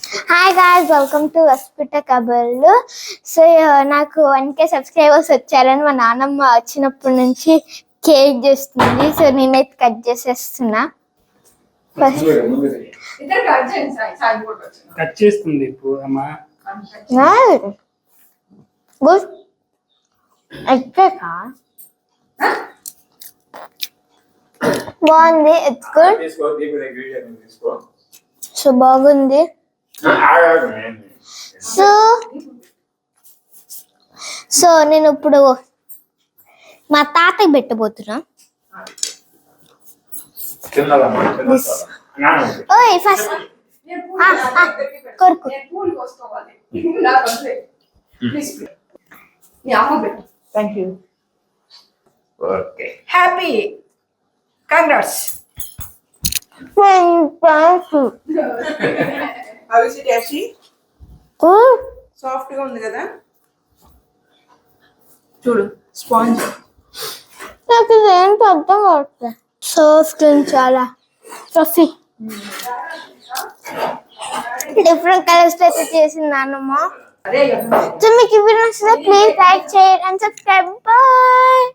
Hi guys, welcome to వస్పిట కబర్లు. So నాకు 1K సబ్స్క్రైబర్స్ వచ్చారని మా నాన్నమ్మ వచ్చినప్పటి నుంచి కేక్ చేస్తుంది. సో నేనైతే కట్ చేసేస్తున్నా. కట్ చేస్తుంది బాగుంది. It's good. సో బాగుంది. సో నేను ఇప్పుడు మా తాతకి పెట్టబోతున్నా. ఓయ్ ఫస్ట్ కొరకు thank you. Okay, happy congrats. Soft గా ఉంది కదా, చూడు స్పాంజ్. నాకు ఏంటో అర్థం కావట్లేదు. సాఫ్ట్ చాలా ఫ్లఫీ. డిఫరెంట్ కలర్స్ అయితే చేసింది నాన్నమ్మ. సో మీకు ఈ వీడియో నచ్చితే ప్లీజ్ లైక్ చేయండి అండ్ సబ్స్క్రైబ్. బాయ్.